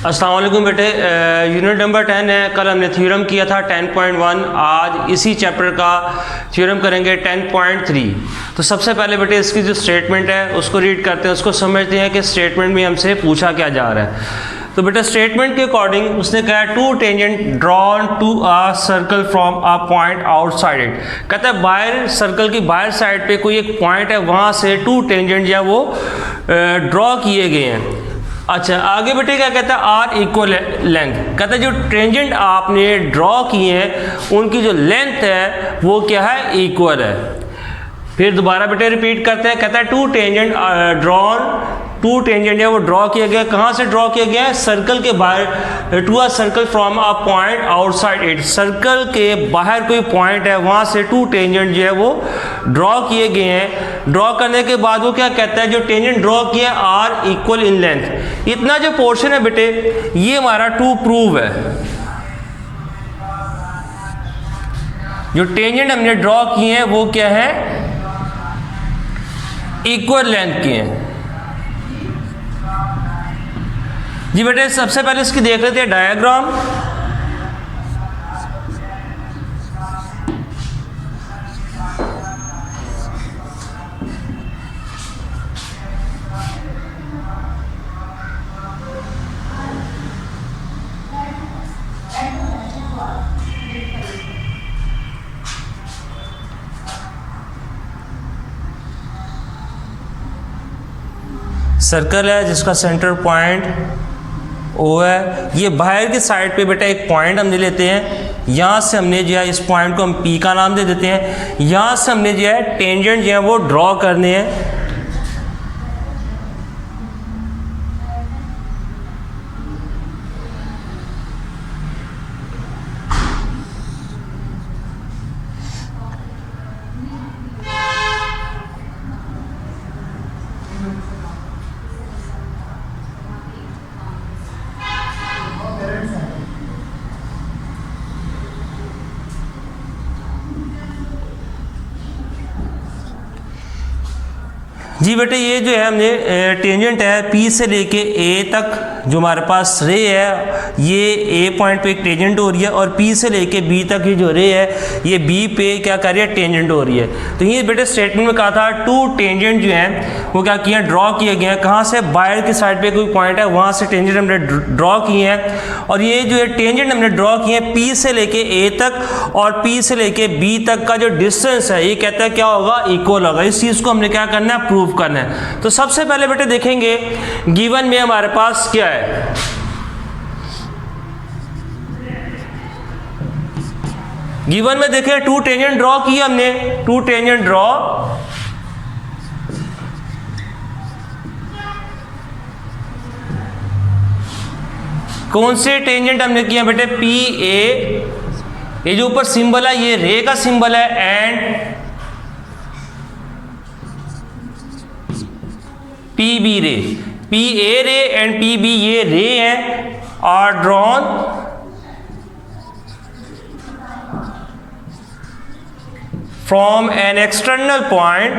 अस्सलाम वालेकुम बेटे, यूनिट नंबर 10 है। कल हमने थ्योरम किया था 10.1। आज इसी चैप्टर का थ्योरम करेंगे 10.3। तो सबसे पहले बेटे इसकी जो स्टेटमेंट है उसको रीड करते हैं, उसको समझते हैं कि स्टेटमेंट में हमसे पूछा क्या जा रहा है। तो बेटा स्टेटमेंट के अकॉर्डिंग उसने कहा two tangent drawn to a circle from a point outside it. कहता है बाहर सर्कल की बाहर साइड पे कोई एक पॉइंट है, वहाँ से टू टेंजेंट जो है वो ड्रॉ किए गए हैं। अच्छा, आगे बेटे क्या कहता है आर इक्वल लेंथ। कहता है जो टेंजेंट आपने ड्रॉ किए हैं उनकी जो लेंथ है वो क्या है, इक्वल है। फिर दोबारा बेटे रिपीट करते हैं, कहता है two tangent drawn, two tangent है वो ड्रॉ किया गया। कहाँ से ड्रॉ किया गया है? सर्कल के बाहर, to a circle from a point outside it. Circle के बाहर कोई पॉइंट है, वहाँ से टू टेंजेंट जो है वो ड्रॉ किए गए हैं। ड्रॉ करने के बाद वो क्या कहता है, जो टेंजेंट ड्रॉ किए आर इक्वल इन लेंथ। इतना जो पोर्शन है बेटे ये हमारा टू प्रूव है। जो टेंजेंट हमने ड्रॉ किए हैं वो क्या है, इक्वल लेंथ के हैं। जी बेटे सबसे पहले इसकी देख लेते हैं डायग्राम। सर्कल है जिसका सेंटर पॉइंट ओ है। ये बाहर की साइड पे बेटा एक पॉइंट हमने लेते हैं, यहाँ से हमने जो है इस पॉइंट को हम पी का नाम दे देते हैं। यहाँ से हमने जो है टेंजेंट जो है वो ड्रॉ करने हैं। जी बेटे ये जो है हमने टेंजेंट है पी से लेके ए तक जो हमारे पास रे है, ये ए पॉइंट पे एक टेंजेंट हो रही है, और पी से लेके बी तक ये जो रे है ये बी पे क्या कर रही है, टेंजेंट हो रही है। तो ये बेटे स्टेटमेंट में कहा था टू टेंजेंट जो हैं वो क्या किए हैं, ड्रॉ किए गए हैं। कहाँ से? बाहर की साइड पे कोई पॉइंट है, वहाँ से टेंजेंट हमने ड्रॉ किए हैं। और ये जो है टेंजेंट हमने ड्रॉ किए हैं पी से लेके ए तक और पी से लेके बी तक का जो डिस्टेंस है ये कहता है क्या होगा, इक्वल होगा। इस चीज़ को हमने क्या करना है, प्रूव करना है। तो सबसे पहले बेटे देखेंगे गिवन में हमारे पास क्या है। गिवन में देखें टू टेंजेंट ड्रॉ किया हमने, टू टेंजेंट ड्रॉ, कौन से टेंजेंट हमने किया बेटे, पी ए, ये जो ऊपर सिंबल है ये रे का सिंबल है, and P B ray, P A ray and P B ये रे हैं, are drawn from an external point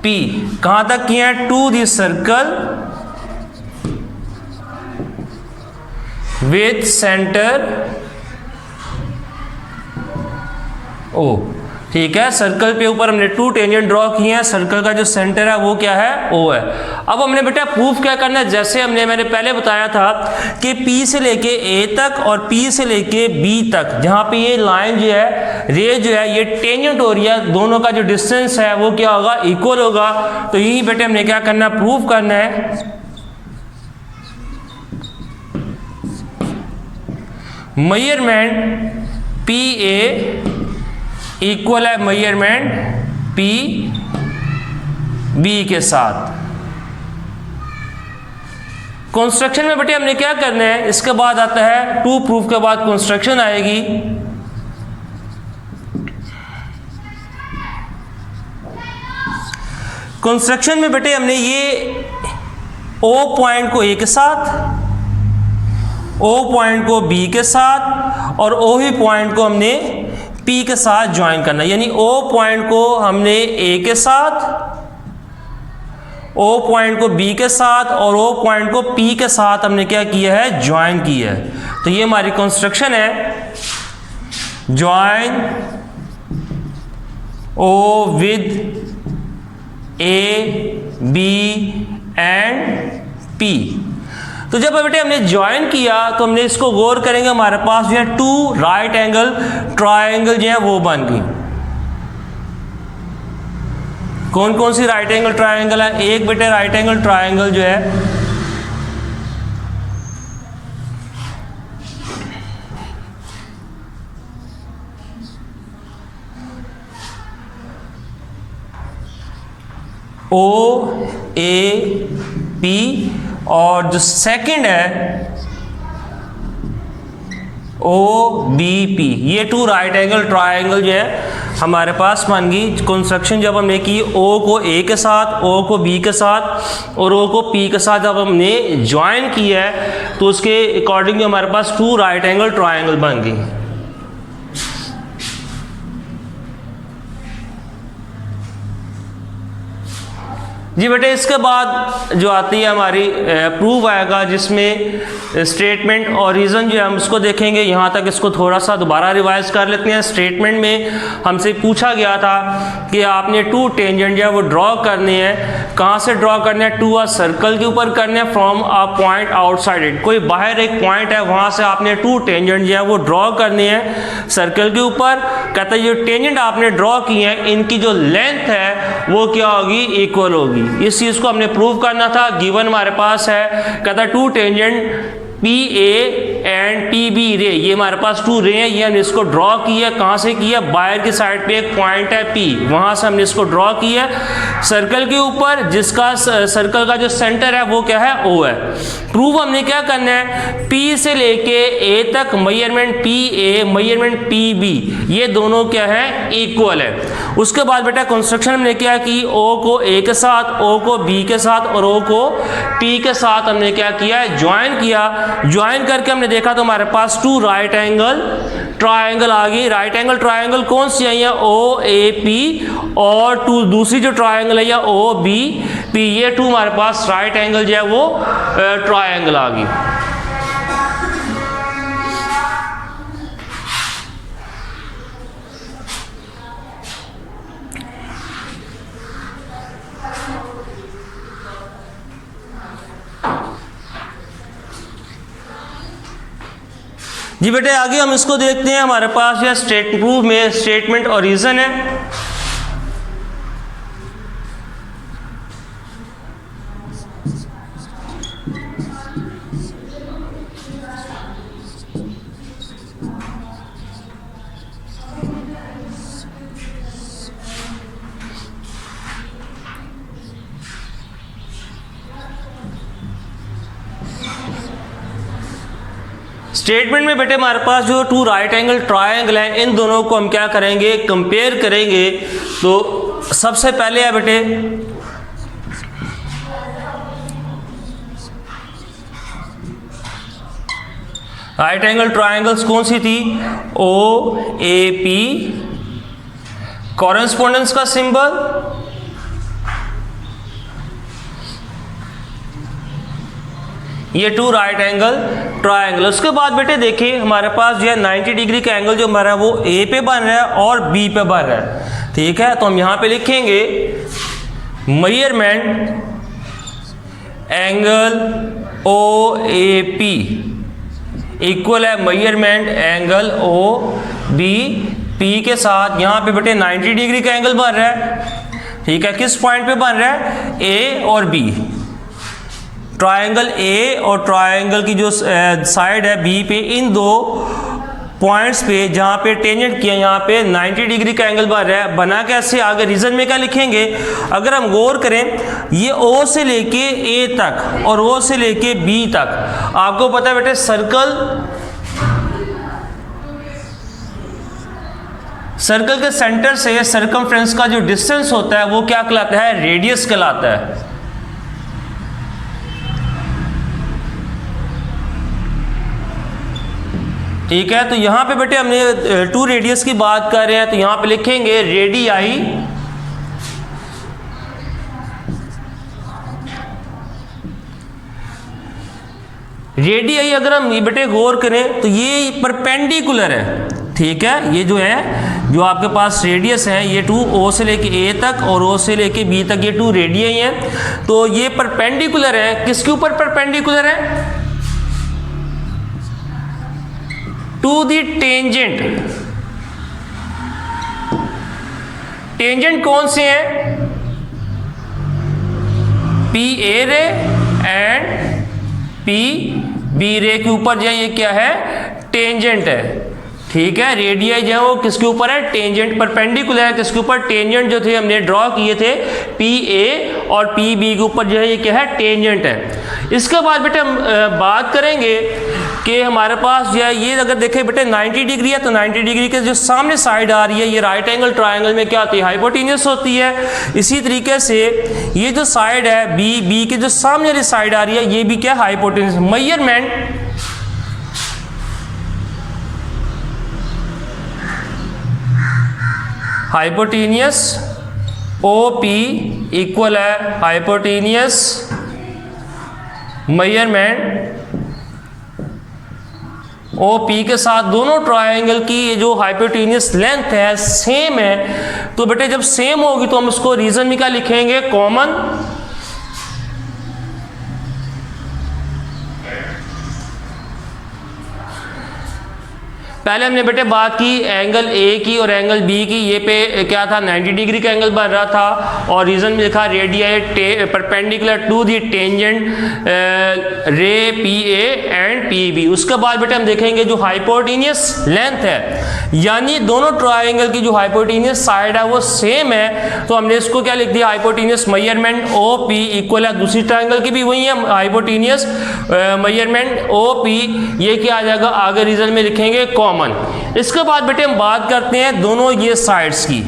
P. कहां तक किए हैं, to this circle with centre O. ठीक है, सर्कल पे ऊपर हमने टू टेंजेंट ड्रॉ किए हैं, सर्कल का जो सेंटर है वो क्या है, ओ है। अब हमने बेटा प्रूफ क्या करना है, जैसे मैंने पहले बताया था कि P से लेके A तक और P से लेके B तक जहाँ पे ये लाइन जो है, रे जो है ये टेंजेंट हो रही है, दोनों का जो डिस्टेंस है वो क्या होगा, इक्वल होगा। तो यही बेटे हमने क्या करना है, प्रूफ करना है। मेजरमेंट पी ए इक्वल है मेजरमेंट पी बी के साथ। कंस्ट्रक्शन में बेटे हमने क्या करना है, इसके बाद आता है टू प्रूफ के बाद कंस्ट्रक्शन आएगी। कंस्ट्रक्शन में बेटे हमने ये ओ पॉइंट को ए के साथ, ओ पॉइंट को बी के साथ और ओ ही पॉइंट को हमने पी के साथ ज्वाइन करना, यानी ओ पॉइंट को हमने ए के साथ ओ पॉइंट को बी के साथ और ओ पॉइंट को पी के साथ हमने क्या किया है, ज्वाइन किया है। तो ये हमारी कंस्ट्रक्शन है, join O with A B and P. तो जब बेटे हमने ज्वाइन किया तो हमने इसको गौर करेंगे, हमारे पास जो है टू राइट एंगल ट्रायंगल जो है वो बन गई। कौन कौन सी राइट एंगल ट्रायंगल है? एक बेटे राइट एंगल ट्रायंगल जो है ओ ए पी, और जो सेकंड है ओ बी पी, ये टू राइट एंगल ट्रायंगल जो है हमारे पास बन गई। कंस्ट्रक्शन जब हमने की ओ को ए के साथ, ओ को बी के साथ और ओ को पी के साथ जब हमने ज्वाइन किया है तो उसके अकॉर्डिंग हमारे पास टू राइट एंगल ट्रायंगल बन गई। जी बेटे, इसके बाद जो आती है हमारी प्रूफ आएगा, जिसमें स्टेटमेंट और रीज़न जो है हम उसको देखेंगे। यहाँ तक इसको थोड़ा सा दोबारा रिवाइज कर लेते हैं। स्टेटमेंट में हमसे पूछा गया था कि आपने टू टेंजेंट जो है वो ड्रॉ करने हैं। कहाँ से ड्रॉ करने हैं? टू अ सर्कल के ऊपर करने हैं, from a point outside it. कोई बाहर एक पॉइंट है, वहाँ से आपने टू टेंजेंट जो है वो ड्रॉ करने हैं सर्कल के ऊपर। कहता है जो टेंजेंट आपने ड्रॉ किए हैं इनकी जो लेंथ है वो क्या होगी, इक्वल होगी। इस चीज को हमने प्रूव करना था। गिवन हमारे पास है, कहता है two tangent P A and P B ray, ये हमारे पास टू रे हैं, ये हमने इसको ड्रॉ किया। कहाँ से किया? बाहर की साइड पे एक पॉइंट है पी, वहां से हमने इसको ड्रॉ किया सर्कल के ऊपर, जिसका सर्कल का जो सेंटर है वो क्या है, ओ है। प्रूव हमने क्या करना है, पी से लेके ए तक measurement P A measurement P B, ये दोनों क्या है, इक्वल है। उसके बाद बेटा कंस्ट्रक्शन हमने क्या की, ओ को ए के साथ, ओ को बी के साथ और ओ को पी के साथ हमने क्या किया, ज्वाइन किया। ज्वाइन करके हमने देखा तो हमारे पास टू राइट एंगल ट्रायंगल आ गई। राइट एंगल ट्रायंगल कौन सी है, ओ ए पी, और टू दूसरी जो ट्रायंगल है या ओ बी पी, ये टू हमारे पास राइट एंगल जो है वो ट्रायंगल आ गई। जी बेटे, आगे हम इसको देखते हैं। हमारे पास यह प्रूफ में स्टेटमेंट और रीजन है। स्टेटमेंट में बेटे हमारे पास जो टू राइट एंगल ट्रायंगल है, इन दोनों को हम क्या करेंगे, कंपेयर करेंगे। तो सबसे पहले है बेटे राइट एंगल ट्रायंगल्स कौन सी थी, ओ ए पी, कॉरेस्पोंडेंस का सिंबल ये टू राइट एंगल ट्रायंगल। उसके बाद बेटे देखिए हमारे पास जो है 90 डिग्री का एंगल जो हमारा वो ए पे बन रहा है और बी पे बन रहा है, ठीक है। तो हम यहाँ पे लिखेंगे measurement angle O A P equal है measurement angle O B P के साथ। यहाँ पे बेटे 90 डिग्री का एंगल बन रहा है, ठीक है। किस पॉइंट पे बन रहा है, ए और बी। ट्रायंगल ए और ट्रायंगल की जो साइड है बी पे, इन दो पॉइंट्स पे जहाँ पे टेंजेंट किया, यहाँ पे 90 डिग्री का एंगल बन रहा है। बना कैसे, आगे रीजन में क्या लिखेंगे, अगर हम गौर करें ये ओ से लेके ए तक और ओ से लेके बी तक, आपको पता है बेटे सर्कल के सेंटर से सर्कमफ्रेंस का जो डिस्टेंस होता है वो क्या कहलाता है, रेडियस कहलाता है। ठीक है, तो यहाँ पे बेटे हमने टू रेडियस की बात कर रहे हैं, तो यहाँ पे लिखेंगे रेडियाई रेडियाई अगर हम बेटे गौर करें तो ये परपेंडिकुलर है, ठीक है। ये जो है जो आपके पास रेडियस है ये 2 ओ से लेके ए तक और ओ से लेके बी तक ये 2 रेडियाई हैं। तो ये परपेंडिकुलर है, किसके ऊपर परपेंडिकुलर है? To the tangent. टेंजेंट कौन से हैं? P A ray and P B रे के ऊपर जो है ये क्या है? टेंजेंट है, ठीक है। रेडियाई जो है वो किसके ऊपर है? टेंजेंट। परपेंडिकुलर है किसके ऊपर? टेंजेंट जो थे हमने ड्रॉ किए थे पी ए और पी बी के ऊपर जो है ये क्या है? टेंजेंट है। इसके बाद बेटे हम बात करेंगे कि हमारे पास जो है ये अगर देखें बेटे 90 डिग्री है तो 90 डिग्री के जो सामने साइड आ रही है ये राइट एंगल ट्रायंगल में क्या होती है? हाइपोटेन्यूस होती है। इसी तरीके से ये जो साइड है बी के जो सामने वाली साइड आ रही है ये भी क्या? Hypotenuse. Measurement hypotenuse O P equal है हाइपोटेन्यूस मेजरमेंट ओ पी के साथ दोनों ट्रायंगल की जो हाइपोटेन्यूस लेंथ है सेम है। तो बेटे जब सेम होगी तो हम उसको रीजन में क्या लिखेंगे? कॉमन। पहले हमने बेटे बात की एंगल ए की और एंगल बी की, ये पे क्या था? 90 डिग्री का एंगल बन रहा था और रीजन में लिखा radii perpendicular to the tangent ray P A and P B. उसके बाद बेटे हम देखेंगे जो हाइपोटेन्यूस लेंथ है यानी दोनों ट्रायंगल की जो हाइपोटेन्यूस साइड है वो सेम है तो हमने इसको क्या लिख दिया? Hypotenuse measurement O P equal है दूसरी ट्रायंगल की भी वही है हाइपोटेन्यूस मेजरमेंट ओ पी, ये क्या आ जाएगा? आगे रीजन में लिखेंगे कॉमन। इसके बाद बेटे हम बात करते हैं दोनों ये साइड्स की।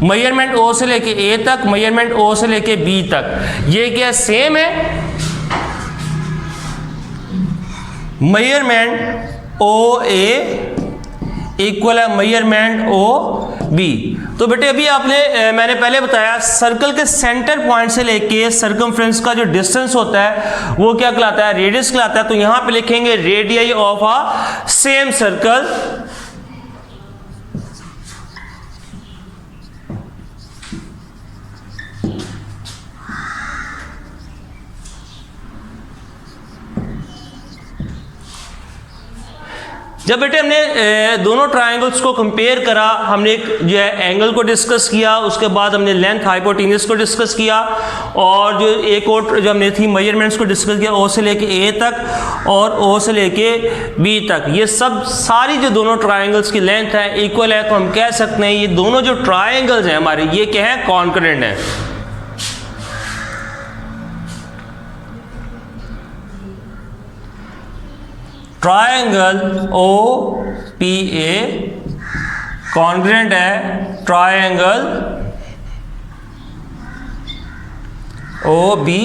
मेजरमेंट ओ से लेके ए तक, मेजरमेंट ओ से लेके बी तक, ये क्या सेम है? मेजरमेंट ओ ए इक्वल है मेजरमेंट ओ बी। तो बेटे अभी आपने मैंने पहले बताया सर्कल के सेंटर पॉइंट से लेके सर्कमफ्रेंस का जो डिस्टेंस होता है वो क्या कहलाता है? रेडियस कहलाता है। तो यहां पे लिखेंगे radii of a same circle जब बेटे हमने दोनों ट्रायंगल्स को कंपेयर करा, हमने एक जो है एंगल को डिस्कस किया, उसके बाद हमने लेंथ हाइपोटेन्यूस को डिस्कस किया और जो एक और जो हमने थी मेजरमेंट्स को डिस्कस किया ओ से लेके ए तक और ओ से लेके बी तक। ये सब सारी जो दोनों ट्रायंगल्स की लेंथ है इक्वल है तो हम कह सकते हैं ये दोनों जो ट्रायंगल्स हैं हमारे ये क्या है? कॉन्करेंट है। Triangle O P A congruent है ट्रायंगल ओ बी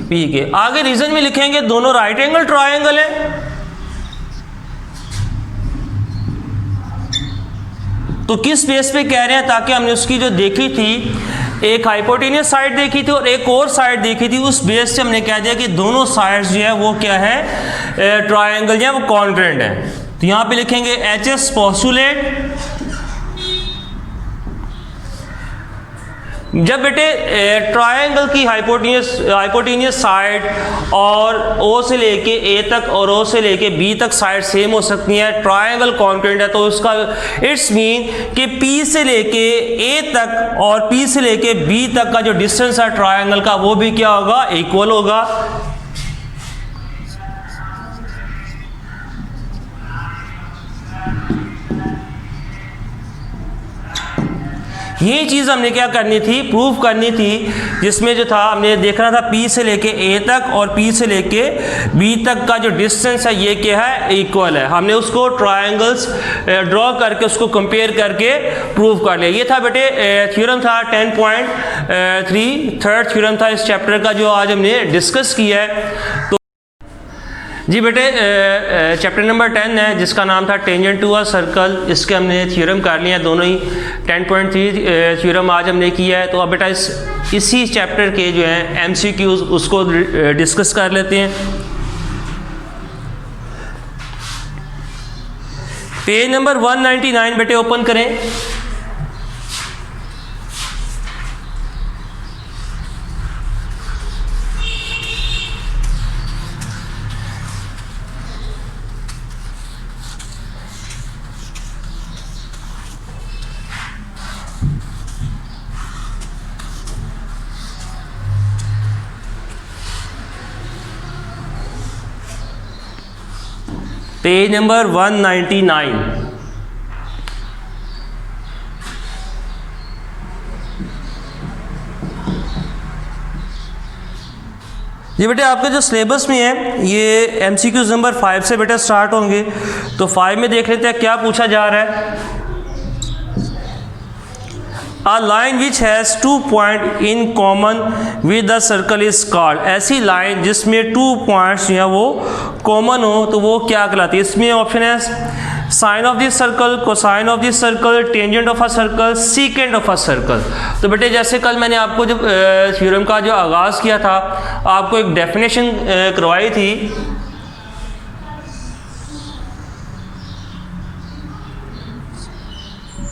पी के। आगे रीजन में लिखेंगे दोनों राइट एंगल ट्रायंगल है। तो किस बेस पे कह रहे हैं? ताकि हमने उसकी जो देखी थी एक हाइपोटेन्यूस साइड देखी थी और एक और साइड देखी थी, उस बेस से हमने कह दिया कि दोनों साइड्स जो है वो क्या है? ट्रायंगल जो है वो कॉन्ग्रुएंट है। तो यहां पे लिखेंगे एच एस पोस्टुलेट। जब बेटे ट्रायंगल की हाइपोटेन्यूस साइड और ओ से लेके ए तक और ओ से लेके बी तक साइड सेम हो सकती है, ट्रायंगल कॉन्ग्रुएंट है, तो उसका इट्स मीन कि पी से लेके ए तक और पी से लेके बी तक का जो डिस्टेंस है ट्रायंगल का वो भी क्या होगा? इक्वल होगा। ये चीज़ हमने क्या करनी थी? प्रूफ करनी थी, जिसमें जो था हमने देखना था P से लेके A तक और P से लेके B तक का जो डिस्टेंस है ये क्या है? इक्वल है। हमने उसको ट्रायंगल्स ड्रॉ करके उसको कंपेयर करके प्रूव कर लिया। ये था बेटे थ्योरम था 10.3, थर्ड थ्योरम था इस चैप्टर का जो आज हमने डिस्कस किया है। तो जी बेटे चैप्टर नंबर 10 है जिसका नाम था टेंजेंट टू अ सर्कल, इसके हमने थ्योरम कर लिया दोनों ही। 10.3 थ्योरम आज हमने किया है। तो अब बेटा इसी चैप्टर के जो है MCQs उसको डिस्कस कर लेते हैं। पेज नंबर 199 बेटे ओपन करें। Page number 199। ये बेटे आपके जो सिलेबस में है ये एमसीक्यूज नंबर 5 से बेटा स्टार्ट होंगे। तो 5 में देख लेते हैं क्या पूछा जा रहा है। A line which has 2 points in common with the circle is called। ऐसी लाइन जिसमें 2 पॉइंट्स या वो कॉमन हो तो वो क्या कहलाती है। इसमें ऑप्शन है sine of this circle, cosine of this circle, tangent of a circle, secant of a circle. तो बेटे जैसे कल मैंने आपको जब थ्योरम का जो आगाज़ किया था आपको एक डेफिनेशन करवाई थी।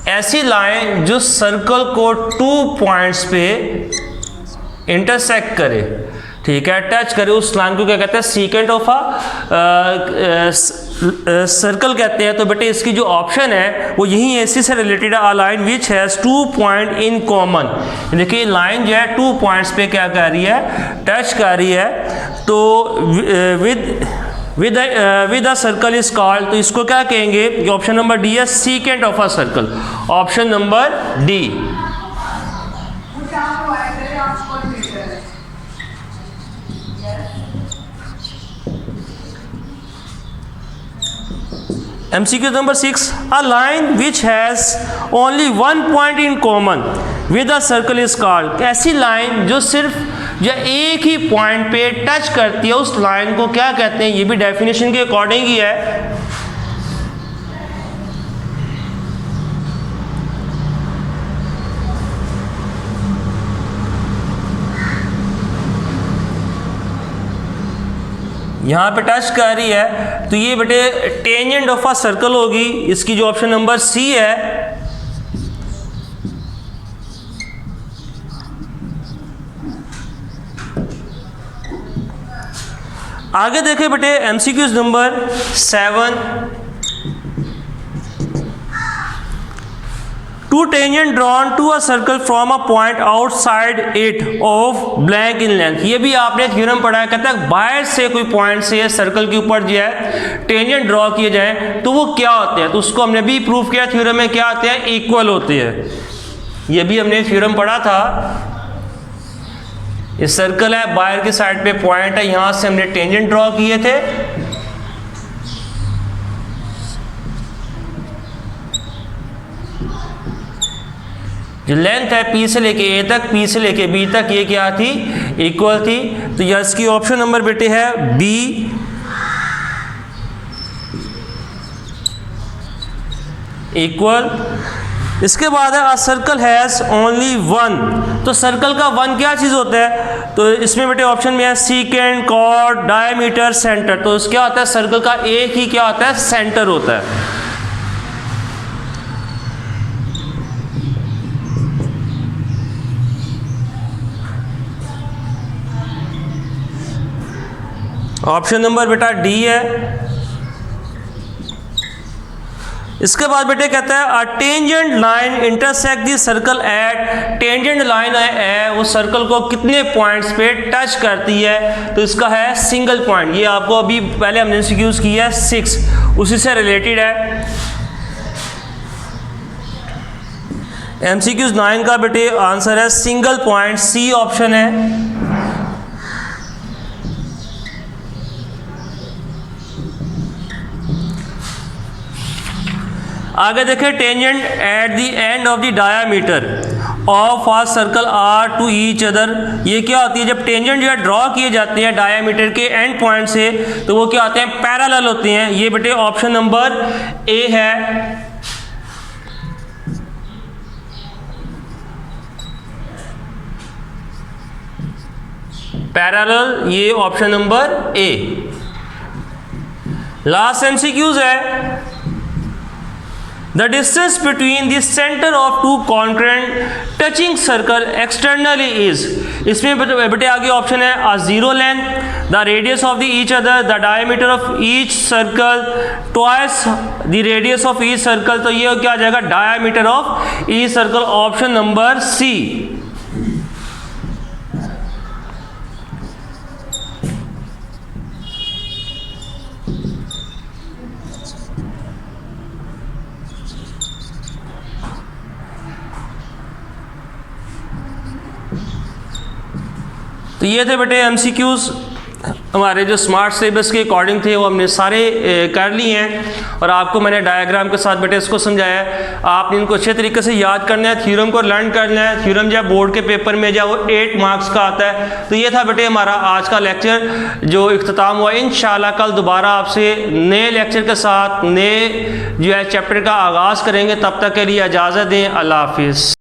ऐसी लाइन जो सर्कल को 2 पॉइंट्स पे इंटरसेक्ट करे, ठीक है, टच करे, उस लाइन को क्या कहते हैं, सीकेंट ऑफ अ सर्कल कहते हैं। तो बेटे इसकी जो ऑप्शन है वो यही है, इसी से रिलेटेड है। A line which has 2 point in common. देखिए लाइन जो है 2 पॉइंट्स पे क्या कर रही है, टच कर रही है। तो with a circle is called, तो इसको क्या कहेंगे, ऑप्शन नंबर डी है secant of a circle. Option number D. MCQ number 6, a line which has only 1 point in common with a circle is called। ऐसी लाइन जो सिर्फ या एक ही पॉइंट पे टच करती है उस लाइन को क्या कहते हैं। ये भी डेफिनेशन के अकॉर्डिंग ही है। यहाँ पे टच कर रही है तो ये बेटे टेंजेंट ऑफ अ सर्कल होगी। इसकी जो ऑप्शन नंबर सी है। आगे देखें बेटे MCQs number 7। Two tangent drawn to a circle from a point outside it of blank in length. ये भी आपने थ्योरम पढ़ा है, कहता है बाहर से कोई पॉइंट से सर्कल के ऊपर जो है टेंजेंट ड्रॉ किए जाए तो वो क्या होते हैं। तो उसको हमने भी प्रूव किया थ्योरम में, क्या आते हैं, इक्वल होते हैं। ये भी हमने थ्योरम पढ़ा था। ये सर्कल है, बाहर की साइड पे पॉइंट है, यहां से हमने टेंजेंट ड्रॉ किए थे। जो लेंथ है P से लेके A तक, P से लेके B तक, ये क्या थी, इक्वल थी। तो यस की ऑप्शन नंबर बेटे है B। इक्वल। इसके बाद है अ सर्कल हैज ओनली 1। तो सर्कल का 1 क्या चीज होता है, तो इसमें बेटे ऑप्शन में है सीकेंट, कॉर्ड, डायमीटर, सेंटर। तो क्या होता है, सर्कल का एक ही क्या होता है, सेंटर होता है। ऑप्शन नंबर बेटा डी है। इसके बाद बेटे कहता है a tangent line intersect the circle eight. Tangent line है वो सर्कल को कितने पॉइंट्स पे टच करती है, तो इसका है सिंगल पॉइंट। ये आपको अभी पहले हमने यूज किया है 6, उसी से रिलेटेड है। MCQ 9 का बेटे आंसर है सिंगल पॉइंट, सी ऑप्शन है। आगे देखें tangent at the end of the diameter of a circle are to each other. ये क्या होती है, जब टेंजेंट जो है ड्रॉ किए जाते हैं डायामीटर के एंड पॉइंट से तो वो क्या होते हैं, पैरेलल होते हैं। ये बेटे ऑप्शन नंबर ए है। पैरेलल, ये option number A. Last MCQs है। The distance between the centre of two concurrent touching circle externally is, इसमें बेटे आगे ऑप्शन है a zero length, the radius of the each other, the diameter of each circle twice the radius of each circle. तो ये क्या आ जाएगा, diameter of each circle, option number C. तो ये थे बेटे एमसीक्यूज़, हमारे जो स्मार्ट सिलेबस के अकॉर्डिंग थे वो हमने सारे कर लिए हैं और आपको मैंने डायग्राम के साथ बेटे इसको समझाया है। आपने इनको अच्छे तरीके से याद करना है, थ्योरम को लर्न करना है। थ्योरम जब बोर्ड के पेपर में जब वो 8 मार्क्स का आता है। तो ये था बेटे हमारा आज का लेक्चर जो इख्तिताम हुआ। इंशाल्लाह कल दोबारा आपसे नए लेक्चर के साथ नए जो है चैप्टर का आगाज़ करेंगे। तब तक के लिए इजाज़त दें। अल्लाह हाफिज़।